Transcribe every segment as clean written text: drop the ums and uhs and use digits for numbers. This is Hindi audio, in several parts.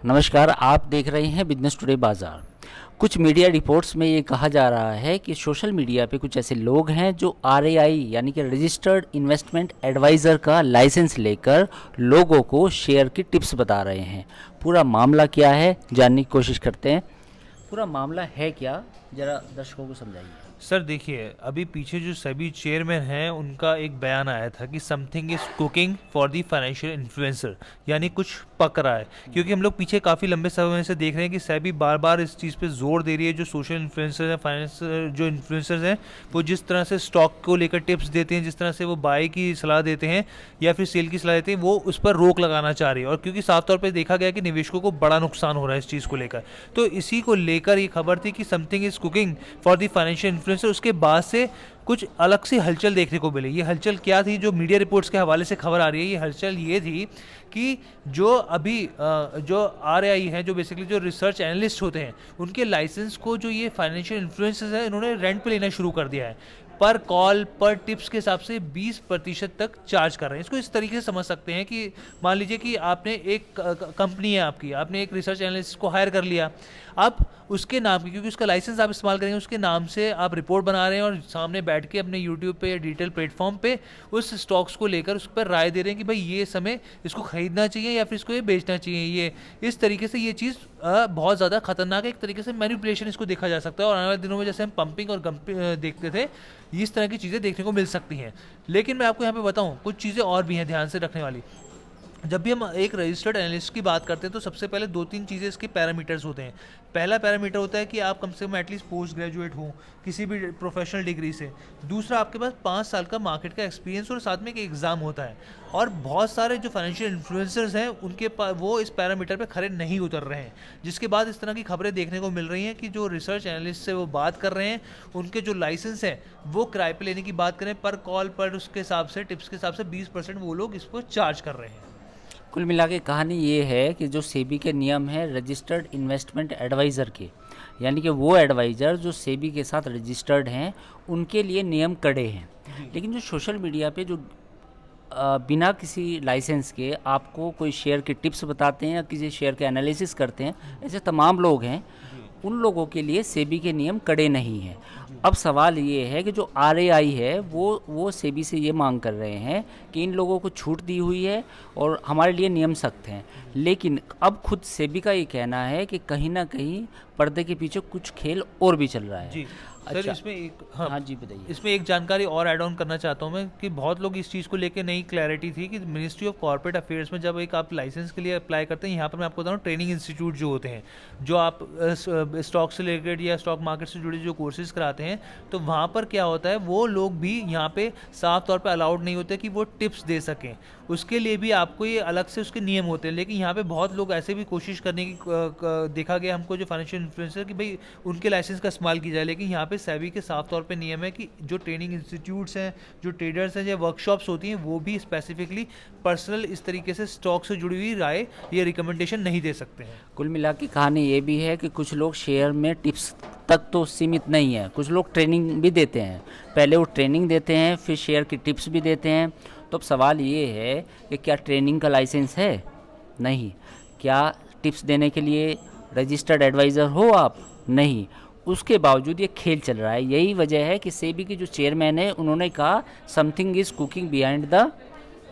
नमस्कार, आप देख रहे हैं बिजनेस टुडे बाज़ार। कुछ मीडिया रिपोर्ट्स में ये कहा जा रहा है कि सोशल मीडिया पे कुछ ऐसे लोग हैं जो आरएआई यानी कि रजिस्टर्ड इन्वेस्टमेंट एडवाइज़र का लाइसेंस लेकर लोगों को शेयर की टिप्स बता रहे हैं। पूरा मामला क्या है जानने की कोशिश करते हैं। पूरा मामला है क्या, ज़रा दर्शकों को समझाइए। सर देखिए, अभी पीछे जो सेबी चेयरमैन हैं उनका एक बयान आया था कि something is cooking for the financial influencer, यानी कुछ पक रहा है। क्योंकि हम लोग पीछे काफ़ी लंबे समय से देख रहे हैं कि सेबी बार बार इस चीज़ पे जोर दे रही है। जो सोशल इन्फ्लुएंसर हैं, फाइनेंस जो इन्फ्लुएंसर्स हैं, वो जिस तरह से स्टॉक को लेकर टिप्स देते हैं, जिस तरह से वो बाय की सलाह देते हैं या फिर सेल की सलाह देते हैं, वो उस पर रोक लगाना चाह रही है। और क्योंकि साफ तौर पर देखा गया कि निवेशकों को बड़ा नुकसान हो रहा है इस चीज़ को लेकर, तो इसी को लेकर ये खबर थी कि something is cooking for the financial influencer. उसके बाद से कुछ अलग सी हलचल देखने को मिली। ये हलचल क्या थी? जो मीडिया रिपोर्ट्स के हवाले से खबर आ रही है, ये हलचल ये थी कि जो अभी जो आरएआई है, जो बेसिकली जो रिसर्च एनालिस्ट होते हैं, उनके लाइसेंस को जो ये फाइनेंशियल इन्फ्लुएंसर्स हैं, इन्होंने रेंट पे लेना शुरू कर दिया है। पर कॉल पर टिप्स के हिसाब से 20% तक चार्ज कर रहे हैं। इसको इस तरीके से समझ सकते हैं कि मान लीजिए कि आपने एक कंपनी है आपकी, आपने एक रिसर्च एनालिस्ट को हायर कर लिया। अब उसके नाम की, क्योंकि उसका लाइसेंस आप इस्तेमाल करेंगे, उसके नाम से आप रिपोर्ट बना रहे हैं और सामने बैठ के अपने यूट्यूब पे या डिजिटल प्लेटफॉर्म पे उस स्टॉक्स को लेकर उस पर राय दे रहे हैं कि भाई ये समय इसको खरीदना चाहिए या फिर इसको ये बेचना चाहिए। ये इस तरीके से ये चीज़ बहुत ज़्यादा खतरनाक है। एक तरीके से मैनिपुलेशन इसको देखा जा सकता है। और आने वाले दिनों में जैसे हम पंपिंग और देखते थे, इस तरह की चीज़ें देखने को मिल सकती हैं। लेकिन मैं आपको यहाँ पे बताऊँ, कुछ चीज़ें और भी हैं ध्यान से रखने वाली। जब भी हम एक रजिस्टर्ड एनालिस्ट की बात करते हैं तो सबसे पहले 2-3 चीज़ें इसके पैरामीटर्स होते हैं। पहला पैरामीटर होता है कि आप कम से कम एटलीस्ट पोस्ट ग्रेजुएट हो किसी भी प्रोफेशनल डिग्री से। दूसरा, आपके पास 5 साल का मार्केट का एक्सपीरियंस और साथ में एक एग्ज़ाम होता है। और बहुत सारे जो फाइनेंशियल इन्फ्लुएंसर्स हैं उनके वो इस पैरामीटर पे खरे नहीं उतर रहे हैं, जिसके बाद इस तरह की खबरें देखने को मिल रही हैं कि जो रिसर्च एनालिस्ट से वो बात कर रहे हैं, उनके जो लाइसेंस हैं वो किराए पे लेने की बात करें, पर कॉल पर उसके हिसाब से टिप्स के हिसाब से 20% वो लोग इसको चार्ज कर रहे हैं। कुल मिला के कहानी ये है कि जो सेबी के नियम है रजिस्टर्ड इन्वेस्टमेंट एडवाइज़र के, यानी कि वो एडवाइज़र जो सेबी के साथ रजिस्टर्ड हैं, उनके लिए नियम कड़े हैं। लेकिन जो सोशल मीडिया पे जो बिना किसी लाइसेंस के आपको कोई शेयर के टिप्स बताते हैं या किसी शेयर के एनालिसिस करते हैं, ऐसे तमाम लोग हैं, उन लोगों के लिए सेबी के नियम कड़े नहीं हैं। अब सवाल ये है कि जो आरएआई है वो सेबी से ये मांग कर रहे हैं कि इन लोगों को छूट दी हुई है और हमारे लिए नियम सख्त हैं। लेकिन अब खुद सेबी का ये कहना है कि कहीं ना कहीं पर्दे के पीछे कुछ खेल और भी चल रहा है। जी अच्छा, सर, इसमें एक हाँ जी बताइए। इसमें एक जानकारी और ऐड ऑन करना चाहता हूँ मैं कि बहुत लोग इस चीज़ को लेकर नई क्लैरिटी थी कि मिनिस्ट्री ऑफ कॉर्पोरेट अफेयर्स में जब एक आप लाइसेंस के लिए अप्लाई करते हैं, यहाँ पर मैं आपको बताऊँ ट्रेनिंग इंस्टीट्यूट जो होते हैं, जो आप स्टॉक से रिलेटेड या स्टॉक मार्केट से जुड़े जो कोर्सेज कराते हैं, तो वहाँ पर क्या होता है, वो लोग भी यहाँ पे साफ तौर पर अलाउड नहीं होते कि वो टिप्स दे सकें। उसके लिए भी आपको ये अलग से उसके नियम होते हैं। लेकिन यहाँ पे बहुत लोग ऐसे भी कोशिश करने की देखा गया हमको, जो फाइनेंशियल इन्फ्लुएंसर, कि भाई उनके लाइसेंस का इस्तेमाल किया जाए। लेकिन यहाँ पे सेबी के साफ तौर पे नियम है कि जो ट्रेनिंग इंस्टीट्यूट्स हैं, जो ट्रेडर्स हैं या वर्कशॉप्स होती हैं, वो भी स्पेसिफिकली पर्सनल इस तरीके से स्टॉक से जुड़ी हुई राय या रिकमेंडेशन नहीं दे सकते हैं। कुल मिला के कहानी ये भी है कि कुछ लोग शेयर में टिप्स तक तो सीमित नहीं है, कुछ लोग ट्रेनिंग भी देते हैं। पहले वो ट्रेनिंग देते हैं, फिर शेयर की टिप्स भी देते हैं। तो अब सवाल ये है कि क्या ट्रेनिंग का लाइसेंस है? नहीं। क्या टिप्स देने के लिए रजिस्टर्ड एडवाइज़र हो आप? नहीं। उसके बावजूद ये खेल चल रहा है। यही वजह है कि सेबी के जो चेयरमैन है, उन्होंने कहा something is cooking behind the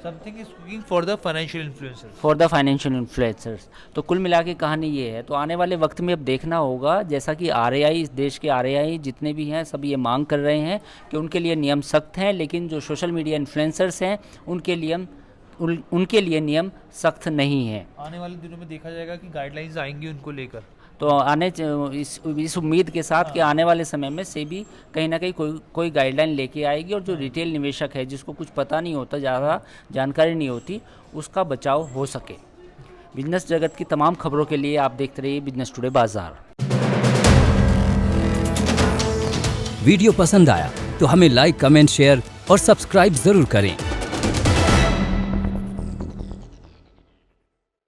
something is cooking for the financial influencers. For the financial influencers. तो कुल मिला के कहानी ये है। तो आने वाले वक्त में अब देखना होगा, जैसा कि आरएआई, इस देश के आरएआई जितने भी हैं, सब ये मांग कर रहे हैं कि उनके लिए नियम सख्त हैं, लेकिन जो सोशल मीडिया इन्फ्लुएंसर्स हैं उनके लिए नियम सख्त नहीं है। आने वाले दिनों में देखा जाएगा कि गाइडलाइंस आएंगी उनको लेकर। तो इस उम्मीद के साथ कि आने वाले समय में सेबी कहीं ना कहीं कोई गाइडलाइन लेके आएगी और जो रिटेल निवेशक है, जिसको कुछ पता नहीं होता, ज़्यादा जानकारी नहीं होती, उसका बचाव हो सके। बिजनेस जगत की तमाम खबरों के लिए आप देखते रहिए बिजनेस टुडे बाजार। वीडियो पसंद आया तो हमें लाइक, कमेंट, शेयर और सब्सक्राइब जरूर करें।